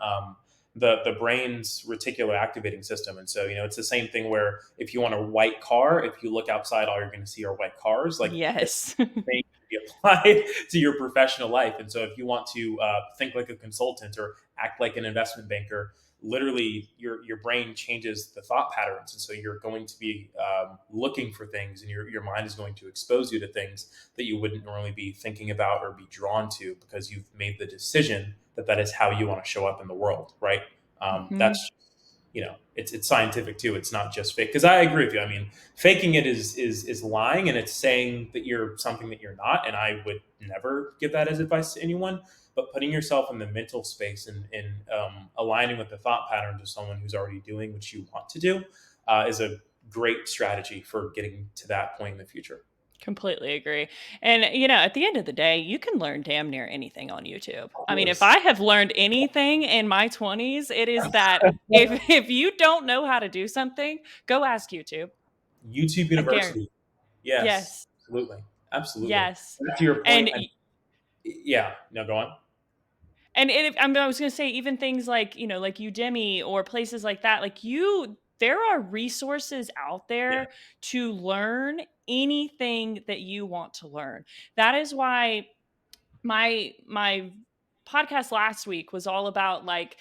The brain's reticular activating system, and so it's the same thing where if you want a white car, if you look outside, all you're going to see are white cars. Like the Yes. thing can be applied to your professional life, and so if you want to think like a consultant or act like an investment banker, literally your brain changes the thought patterns, and so you're going to be looking for things, and your mind is going to expose you to things that you wouldn't normally be thinking about or be drawn to because you've made the decision that that is how you want to show up in the world, right? Mhm. That's it's scientific too. It's not just fake, because I agree with you. I mean, faking it is lying, and it's saying that you're something that you're not, and I would never give that as advice to anyone. But putting yourself in the mental space and aligning with the thought patterns of someone who's already doing what you want to do is a great strategy for getting to that point in the future. Completely agree. And, you know, at the end of the day, you can learn damn near anything on YouTube. Of I mean, if course. I have learned anything in my 20s, it is that if you don't know how to do something, go ask YouTube. YouTube I guarantee. University. Yes, Yes. absolutely, absolutely. Yes. And to your And point, yeah. No, go on. I was gonna say even things like, you know, like Udemy or places like that, like there are resources out Yeah, there to learn anything that you want to learn. That is why my podcast last week was all about like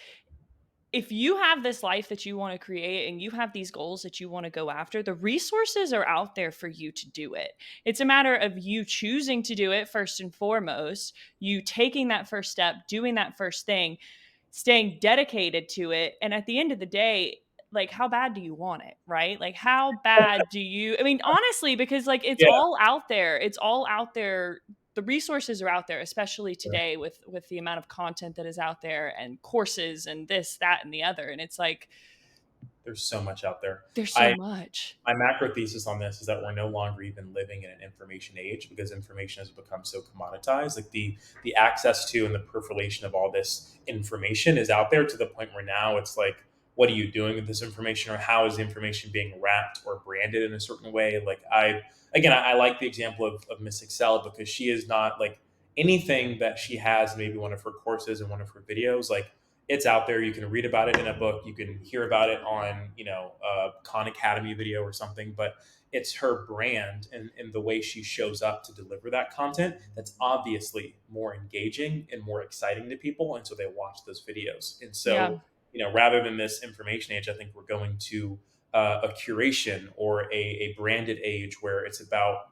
if you have this life that you want to create and you have these goals that you want to go after, the resources are out there for you to do it. It's a matter of you choosing to do it first and foremost, you taking that first step, doing that first thing, staying dedicated to it. And at the end of the day, like how bad do you want it, right? Like how bad do you I mean honestly because like it's yeah. all out there. It's all out there. The resources are out there, especially today with the amount of content that is out there and courses and this, that, and the other. And it's like There's so much out there. there's so I much. My macro thesis on this is that we're no longer even living in an information age because information has become so commoditized. Like the access to and the proliferation of all this information is out there to the point where now it's like, what are you doing with this information, or how is the information being wrapped or branded in a certain way? Like I like the example of Miss Excel because she is not like anything that she has, maybe one of her courses and one of her videos, like it's out there. You can read about it in a book. You can hear about it on, a Khan Academy video or something. But it's her brand and the way she shows up to deliver that content that's obviously more engaging and more exciting to people, and so they watch those videos. And Yeah. so, rather than this information age, I think we're going to a curation or a branded age where it's about,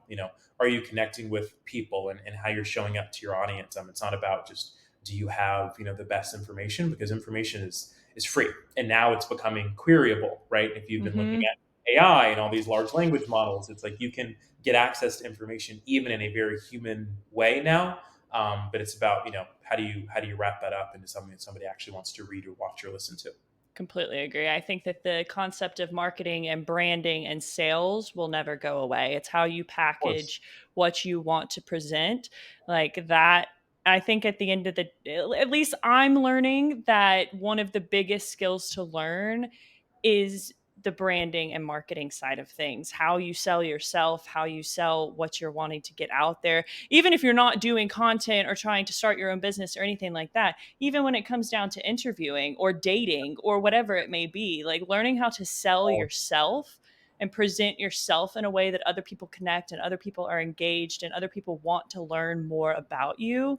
are you connecting with people and how you're showing up to your audience. It's not about just do you have the best information, because information is free, and now it's becoming queryable, right? If you've been looking Hmm. at AI and all these large language models, it's like you can get access to information even in a very human way now. But it's about how do you wrap that up into something that somebody actually wants to read or watch or listen to. Of Completely agree. I think that the concept of marketing and branding and sales will never go away. It's how you course. package what you want to present. Like that, I think at the end of the at least I'm learning that one of the biggest skills to learn is the branding and marketing side of things, how you sell yourself, how you sell what you're wanting to get out there. Even if you're not doing content or trying to start your own business or anything like that, even when it comes down to interviewing or dating or whatever it may be, like learning how to sell Oh, yourself and present yourself in a way that other people connect and other people are engaged and other people want to learn more about you.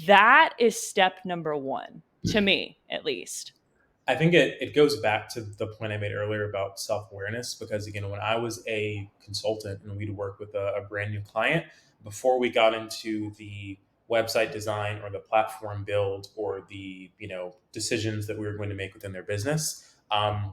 That is step number one to me, at least. I think it goes back to the point I made earlier about self awareness, because again, when I was a consultant and we'd work with a brand new client, before we got into the website design or the platform build or the decisions that we were going to make within their business,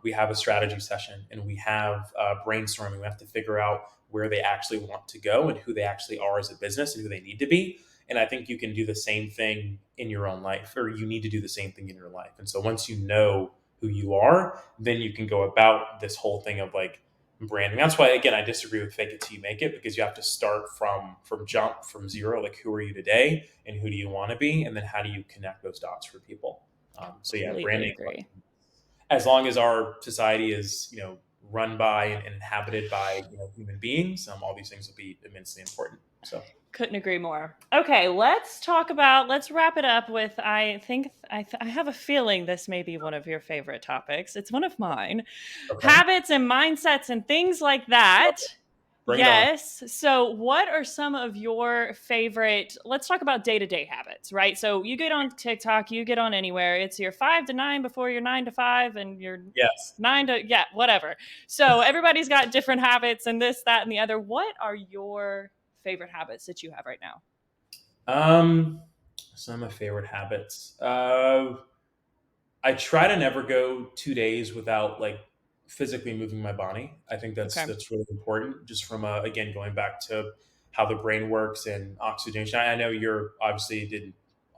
we have a strategy session and we have brainstorming. We have to figure out where they actually want to go and who they actually are as a business and who they need to be. And I think you can do the same thing in your own life, or you need to do the same thing in your life. And so once you know who you are, then you can go about this whole thing of like branding. That's why again I disagree with fake it till you make it, because you have to start from zero. Like, who are you today, and who do you want to be, and then how do you connect those dots for people? So yeah, Completely branding. agree. As long as our society is run by and inhabited by human beings, all these things will be immensely important. So Couldn't agree more. Okay, let's wrap it up with I think I have a feeling this may be one of your favorite topics. It's one of mine. okay, Habits and mindsets and things like that. bring it on. Yes. So, what are some of your favorite? Let's talk about day to day habits, right? So, you get on TikTok, you get on anywhere. It's your 5 to 9 before your 9 to 5, and your Yes. 9 to, yeah, whatever. So, everybody's got different habits and this, that, and the other. What are your favorite habits that you have right now? Um, some of my favorite habits. I try to never go 2 days without like physically moving my body. I think that's Okay. that's really important. Just from again going back to how the brain works and oxygenation. I know you're obviously didn't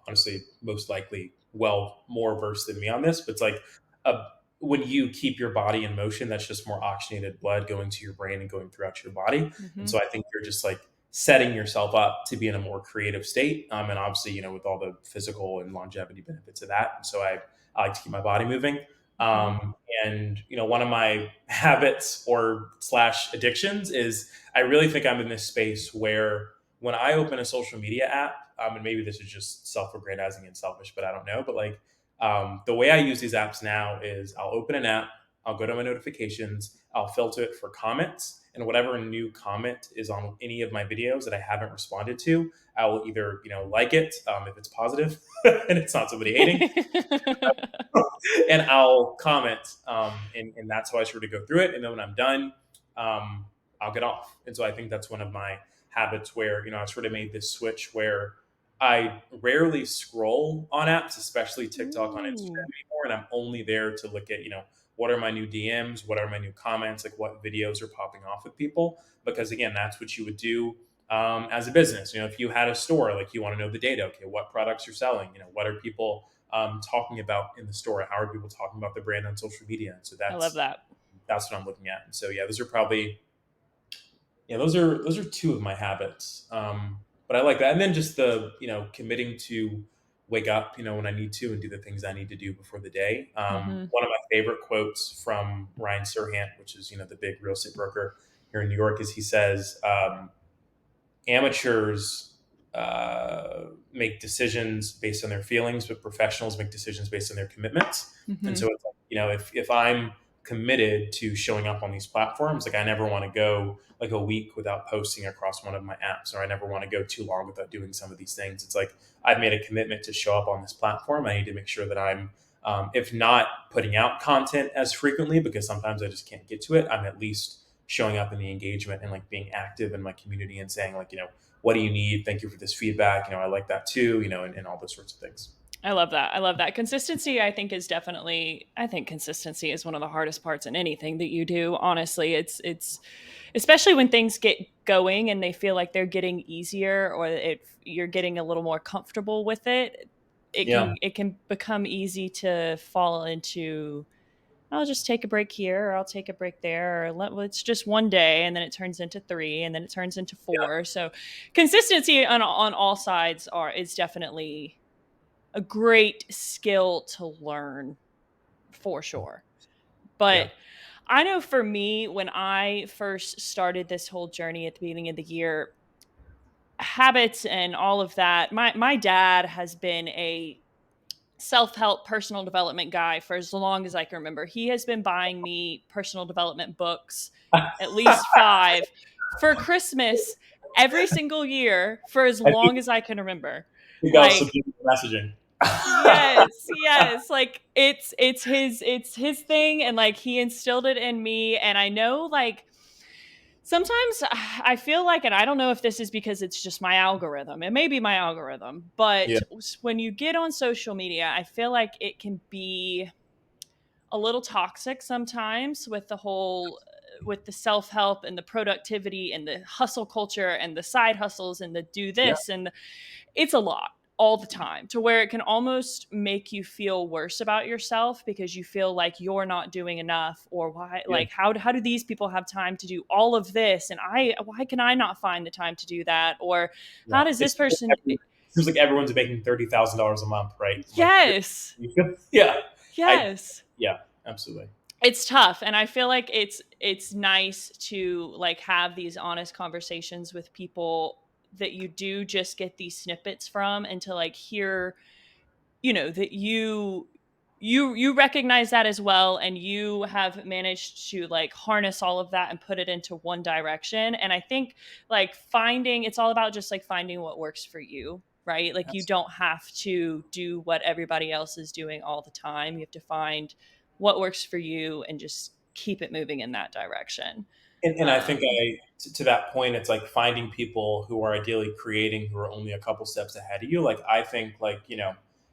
honestly most likely well more versed than me on this, but it's like a, when you keep your body in motion, that's just more oxygenated blood going to your brain and going throughout your body. And Hmm. so I think you're just like setting yourself up to be in a more creative state. And obviously, with all the physical and longevity benefits of that. And so I like to keep my body moving. Mhm. Um, and one of my habits or slash addictions is I really think I'm in this space where when I open a social media app, and maybe this is just self-aggrandizing and selfish, but I don't know. But like the way I use these apps now is I'll open an app, I'll go to my notifications, I'll filter it for comments, and whatever new comment is on any of my videos that I haven't responded to, I will either like it if it's positive and it's not somebody hating, and I'll comment, and that's how I sort of go through it. And then when I'm done, um, I'll get off. And so I think that's one of my habits where I sort of made this switch where I rarely scroll on apps, especially TikTok on Ooh, Instagram anymore, and I'm only there to look at what are my new DMs, what are my new comments, like what videos are popping off with people, because again, that's what you would do. As a business, if you had a store, like you want to know the data, okay, what products you're selling, what are people talking about in the store? How are people talking about the brand on social media? And so I love that. that's what I'm looking at. And so yeah, those are probably those are two of my habits. But I like that, and then just the committing to wake up when I need to and do the things I need to do before the day. Mhm. One of my favorite quotes from Ryan Serhant, which is the big real estate broker here in New York, is he says. Amateurs make decisions based on their feelings, but professionals make decisions based on their commitments. And so, Mhm. it's like, if I'm committed to showing up on these platforms, like I never want to go like a week without posting across one of my apps, or I never want to go too long without doing some of these things. It's like I've made a commitment to show up on this platform. I need to make sure that I'm, if not putting out content as frequently, because sometimes I just can't get to it, I'm at least showing up in the engagement and like being active in my community and saying like, what do you need? Thank you for this feedback. I like that too, and all those sorts of things. I love that. I love that. Consistency, I think, I think consistency is one of the hardest parts in anything that you do. Honestly, it's especially when things get going and they feel like they're getting easier, or you're getting a little more comfortable with it. Yeah. It can become easy to fall into, I'll just take a break here, or I'll take a break there, or it's just one day, and then it turns into three, and then it turns into Yeah. four. So consistency on all sides is definitely a great skill to learn for sure. But Yeah. I know for me, when I first started this whole journey at the beginning of the year, habits and all of that, my dad has been a self-help personal development guy for as long as I can remember. He has been buying me personal development books, at least 5, for Christmas every single year for as I think long as I can remember. that was Like, subliminal messaging. yes, yes. Like it's his thing, and like he instilled it in me, and I know like sometimes I feel like, and I don't know if this is because it's just my algorithm. It may be my algorithm, Yeah. but when you get on social media, I feel like it can be a little toxic sometimes with the whole with the self-help and the productivity and the hustle culture and the side hustles and the do Yeah. this, and it's a lot all the time, to where it can almost make you feel worse about yourself because you feel like you're not doing enough, or why, Yeah. like how do these people have time to do all of this, and I why can I not find the time to do that, or how Yeah. does this person. It seems like everyone's making $30,000 a month, right? Like, Yes, yeah. I, yes, yeah, absolutely. it's tough, and I feel like it's nice to like have these honest conversations with people that you do just get these snippets from, and to like hear, that you recognize that as well, and you have managed to like harness all of that and put it into one direction. And I think like finding, it's all about just like finding what works for you, right? Like you Absolutely. don't have to do what everybody else is doing all the time. You have to find what works for you and just keep it moving in that direction. And I think um to that point, it's like finding people who are ideally creating who are only a couple steps ahead of you. Like I think like,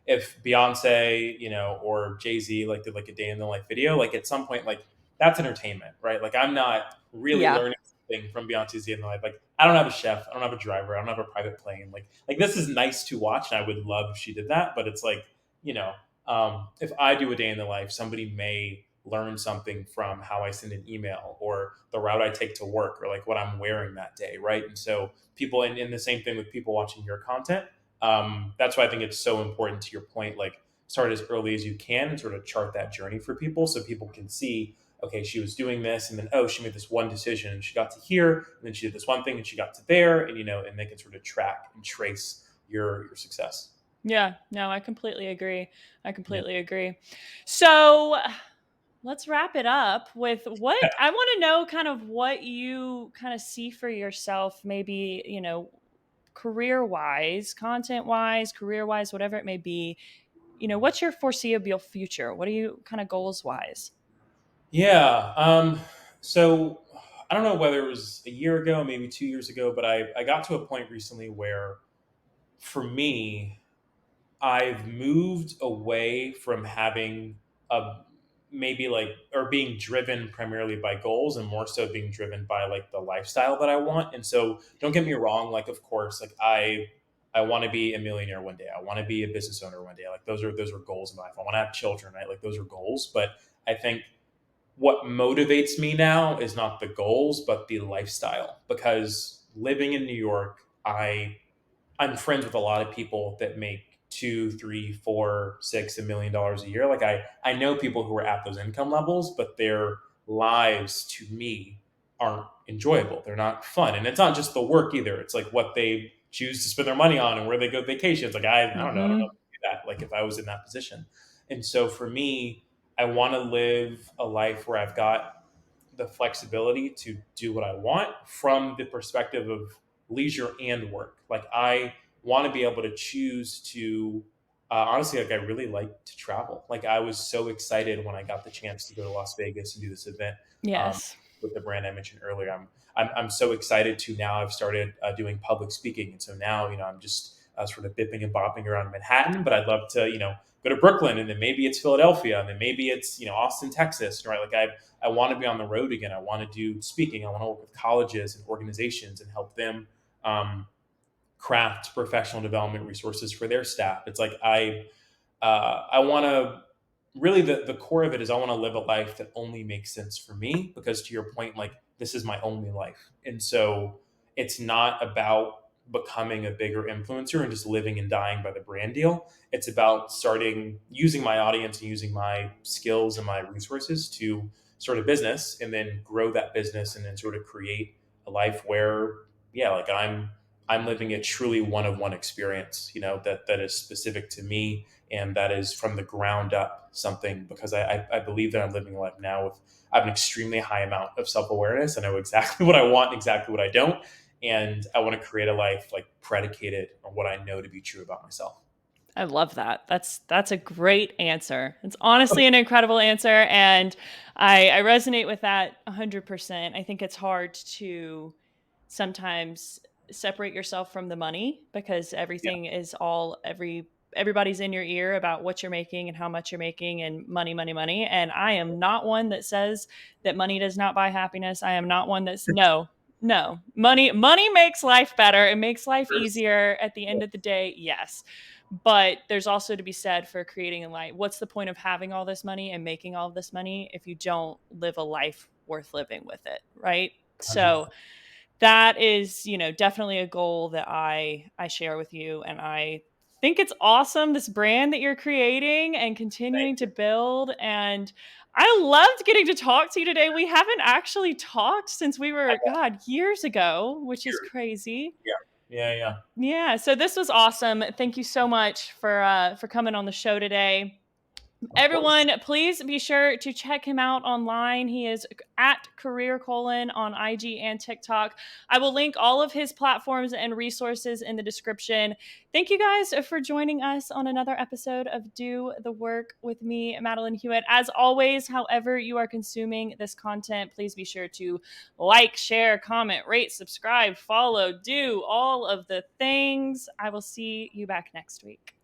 if Beyonce, or Jay-Z like did like a day in the life video, like at some point, like that's entertainment, right? Like I'm not really yeah, learning something from Beyonce's day in the life. Like I don't have a chef, I don't have a driver, I don't have a private plane. Like this is nice to watch and I would love if she did that, but it's like, if I do a day in the life, somebody may learn something from how I send an email or the route I take to work or like what I'm wearing that day, right? And so people, and the same thing with people watching your content. That's why I think it's so important to your point, like start as early as you can and sort of chart that journey for people so people can see, okay, she was doing this and then, oh, she made this one decision and she got to here and then she did this one thing and she got to there. And, and they can sort of track and trace your success. Yeah, no, I completely agree. I Yeah. completely agree. So let's wrap it up with what I want to know, kind of what you kind of see for yourself, maybe, career wise, content wise, career wise, whatever it may be. What's your foreseeable future? What are you kind of goals wise? Yeah. So I don't know whether it was a year ago, maybe 2 years ago, but I got to a point recently where for me, I've moved away from having a maybe like or being driven primarily by goals and more so being driven by like the lifestyle that I want. And so don't get me wrong, like of course, like I want to be a millionaire one day. I want to be a business owner one day. Like those are goals in life. I want to have children, right? Like those are goals. But I think what motivates me now is not the goals, but the lifestyle. Because living in New York, I'm friends with a lot of people that make two, three, four, six, $1 million a year. Like I know people who are at those income levels, but their lives to me aren't enjoyable. They're not fun. And it's not just the work either. It's like what they choose to spend their money on and where they go vacations. Like I don't know. I don't know Mm-hmm. if I could do that. Like if I was in that position. And so for me, I want to live a life where I've got the flexibility to do what I want from the perspective of leisure and work. Like I want to be able to choose to honestly, like I really like to travel. Like I was so excited when I got the chance to go to Las Vegas and do this event um, Yes. with the brand I mentioned earlier. I'm so excited to now. I've started doing public speaking, and so now I'm just sort of bipping and bopping around Manhattan. But I'd love to go to Brooklyn, and then maybe it's Philadelphia, and then maybe it's Austin, Texas, right? Like I want to be on the road again. I want to do speaking. I want to work with colleges and organizations and help them craft professional development resources for their staff. It's like I want to really the core of it is I want to live a life that only makes sense for me because to your point, like this is my only life. And so it's not about becoming a bigger influencer and just living and dying by the brand deal. It's about starting using my audience and using my skills and my resources to start a business and then grow that business and then sort of create a life where yeah, like I'm living a truly one of one experience, that is specific to me and that is from the ground up something because I believe that I'm living a life now with I have an extremely high amount of self awareness. I know exactly what I want, exactly what I don't, and I want to create a life like predicated on what I know to be true about myself. I love that. That's a great answer. It's honestly an incredible answer, and I resonate with that 100%. I think it's hard to sometimes separate yourself from the money because Yeah, everything is everybody's in your ear about what you're making and how much you're making and money, money, money. And I am not one that says that money does not buy happiness. I am not one that's no, no. Money makes life better. It makes life first, easier at the end of the day. Yes. But there's also to be said for creating a life. What's the point of having all this money and making all this money if you don't live a life worth living with it, right? 100%. So that is, definitely a goal that I share with you, and I think it's awesome, this brand that you're creating and Thank continuing to you. build. And I loved getting to talk to you today. We haven't actually talked since we I were, know. God, years ago, which is Cheers. crazy. Yeah, yeah, yeah. Yeah, so this was awesome. Thank you so much for coming on the show today. Of course. Everyone, please be sure to check him out online. He is at Career Colon on IG and TikTok. I will link all of his platforms and resources in the description. Thank you guys for joining us on another episode of Do the Work with me, Madeline Hewitt. As always, however you are consuming this content, please be sure to like, share, comment, rate, subscribe, follow, do all of the things. I will see you back next week.